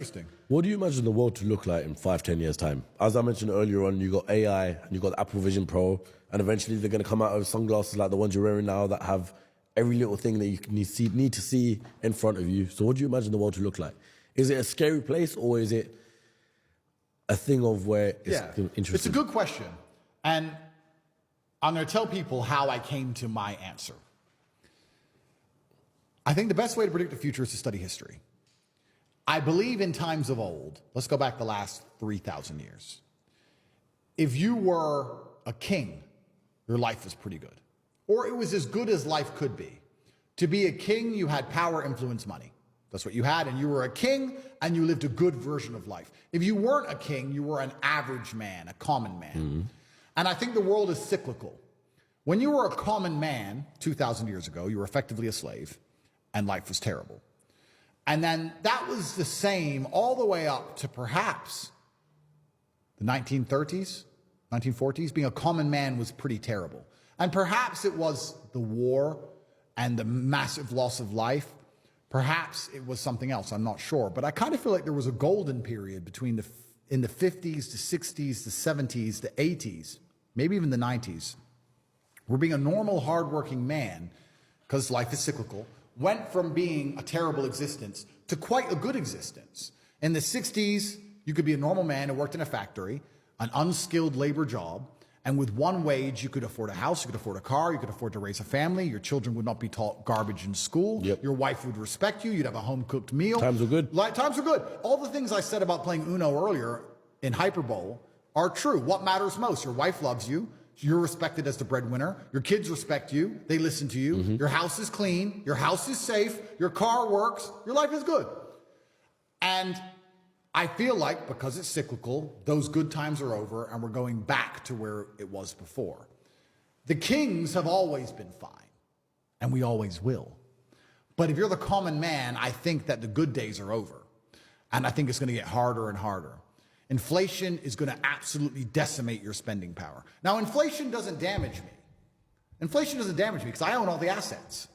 Interesting. What do you imagine the world to look like in 5-10 years' time? As I mentioned earlier on, you got AI and you got the Apple Vision Pro, and eventually they're going to come out with sunglasses like the ones you're wearing now that have every little thing that you need to see in front of you. So what do you imagine the world to look like? Is it a scary place, or is it a thing of where it's interesting? It's a good question. And I'm going to tell people how I came to my answer. I think the best way to predict the future is to study history. I believe in times of old, let's go back the last 3,000 years. If you were a king, your life was pretty good. Or it was as good as life could be. To be a king, you had power, influence, money. That's what you had, and you were a king, and you lived a good version of life. If you weren't a king, you were an average man, a common man. Mm-hmm. And I think the world is cyclical. When you were a common man 2,000 years ago, you were effectively a slave, and life was terrible. And then that was the same all the way up to perhaps the 1930s, 1940s. Being a common man was pretty terrible. And perhaps it was the war and the massive loss of life. Perhaps it was something else, I'm not sure. But I kind of feel like there was a golden period between in the 50s, the 60s, the 70s, the 80s, maybe even the 90s, where being a normal, hardworking man, because life is cyclical, went from being a terrible existence to quite a good existence. In the 60s, you could be a normal man who worked in a factory, an unskilled labor job, and with one wage, you could afford a house, you could afford a car, you could afford to raise a family, your children would not be taught garbage in school, your wife would respect you, you'd have a home-cooked meal. Times were good. Times were good. All the things I said about playing Uno earlier in hyperbole are true. What matters most? Your wife loves you. You're respected as the breadwinner. Your kids respect you. They listen to you. Mm-hmm. Your house is clean. Your house is safe. Your car works. Your life is good. And I feel like because it's cyclical, those good times are over and we're going back to where it was before. The kings have always been fine, and we always will. But if you're the common man, I think that the good days are over. And I think it's going to get harder and harder. Inflation is going to absolutely decimate your spending power. Now, inflation doesn't damage me. Inflation doesn't damage me because I own all the assets.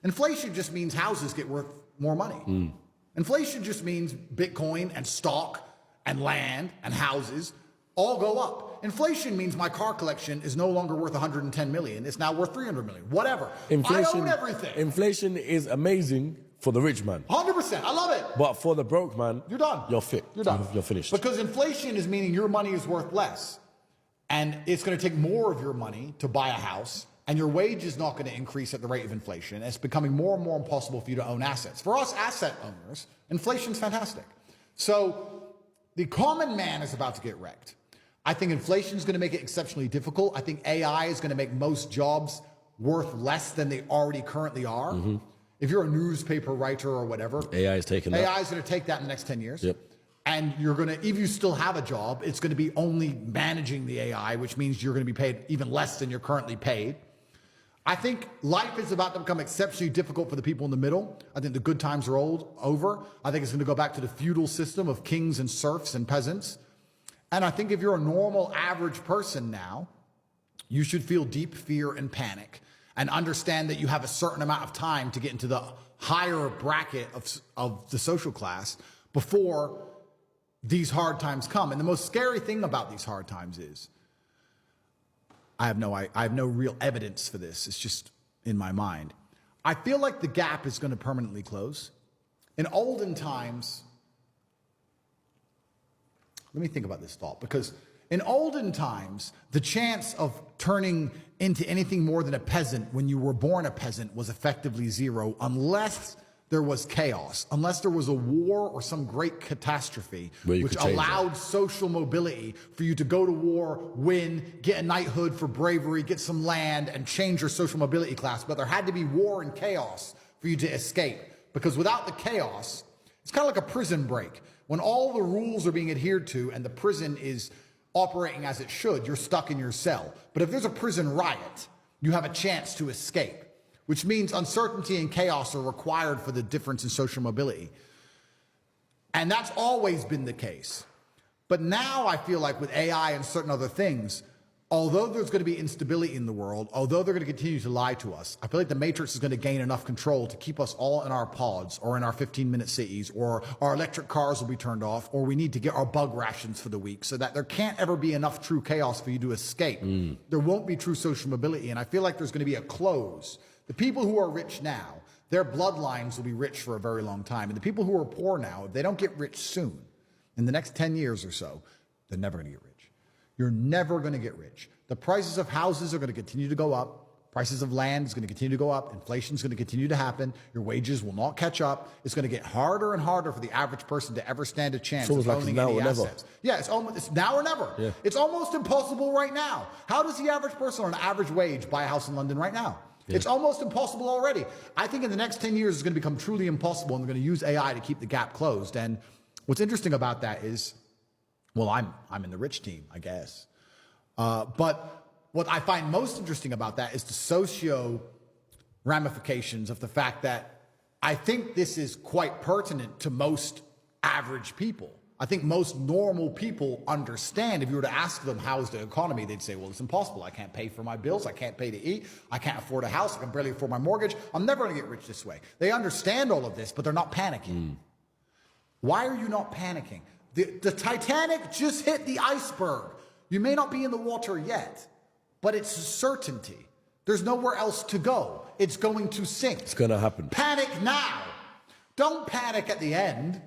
Inflation just means houses get worth more money. Inflation just means Bitcoin and stock and land and houses all go up. Inflation means my car collection is no longer worth 110 million. It's now worth 300 million. Whatever. I own everything. Inflation is amazing for the rich man. 100%. I love it. But for the broke man, you're done. You're fit. You're done. You're finished. Because inflation is meaning your money is worth less. And it's going to take more of your money to buy a house. And your wage is not going to increase at the rate of inflation. It's becoming more and more impossible for you to own assets. For us asset owners, inflation's fantastic. So the common man is about to get wrecked. I think inflation is going to make it exceptionally difficult. I think AI is going to make most jobs worth less than they already currently are. Mm-hmm. If you're a newspaper writer or whatever, AI is going to take that in the next 10 years. Yep. And you're going to, if you still have a job, it's going to be only managing the AI, which means you're going to be paid even less than you're currently paid. I think life is about to become exceptionally difficult for the people in the middle. I think the good times are over. I think it's going to go back to the feudal system of kings and serfs and peasants. And I think if you're a normal, average person now, you should feel deep fear and panic and understand that you have a certain amount of time to get into the higher bracket of the social class before these hard times come. And the most scary thing about these hard times is, I have no real evidence for this. It's just in my mind. I feel like the gap is going to permanently close. In olden times, let me think about this thought, because in olden times, the chance of turning into anything more than a peasant when you were born a peasant was effectively zero, unless there was chaos, unless there was a war or some great catastrophe which allowed social mobility for you to go to war, win, get a knighthood for bravery, get some land, and change your social mobility class. But there had to be war and chaos for you to escape, because without the chaos, it's kind of like a prison break. When all the rules are being adhered to and the prison is operating as it should, you're stuck in your cell. But if there's a prison riot, you have a chance to escape, which means uncertainty and chaos are required for the difference in social mobility. And that's always been the case. But now I feel like with AI and certain other things, although there's going to be instability in the world, although they're going to continue to lie to us, I feel like the Matrix is going to gain enough control to keep us all in our pods or in our 15-minute cities, or our electric cars will be turned off, or we need to get our bug rations for the week, so that there can't ever be enough true chaos for you to escape. There won't be true social mobility, and I feel like there's going to be a close. The people who are rich now, their bloodlines will be rich for a very long time. And the people who are poor now, if they don't get rich soon, in the next 10 years or so, they're never going to get rich. You're never going to get rich. The prices of houses are going to continue to go up. Prices of land is going to continue to go up. Inflation is going to continue to happen. Your wages will not catch up. It's going to get harder and harder for the average person to ever stand a chance of owning any assets. Yeah, it's now or never. Yeah. It's almost impossible right now. How does the average person on an average wage buy a house in London right now? Yeah. It's almost impossible already. I think in the next 10 years it's going to become truly impossible, and they're going to use AI to keep the gap closed. And what's interesting about that is, well, I'm in the rich team, I guess. But what I find most interesting about that is the socio ramifications of the fact that I think this is quite pertinent to most average people. I think most normal people understand. If you were to ask them, how's the economy? They'd say, well, it's impossible. I can't pay for my bills. I can't pay to eat. I can't afford a house. I can barely afford my mortgage. I'm never going to get rich this way. They understand all of this, but they're not panicking. Why are you not panicking? The Titanic just hit the iceberg. You may not be in the water yet, but it's a certainty. There's nowhere else to go. It's going to sink. It's going to happen. Panic now. Don't panic at the end.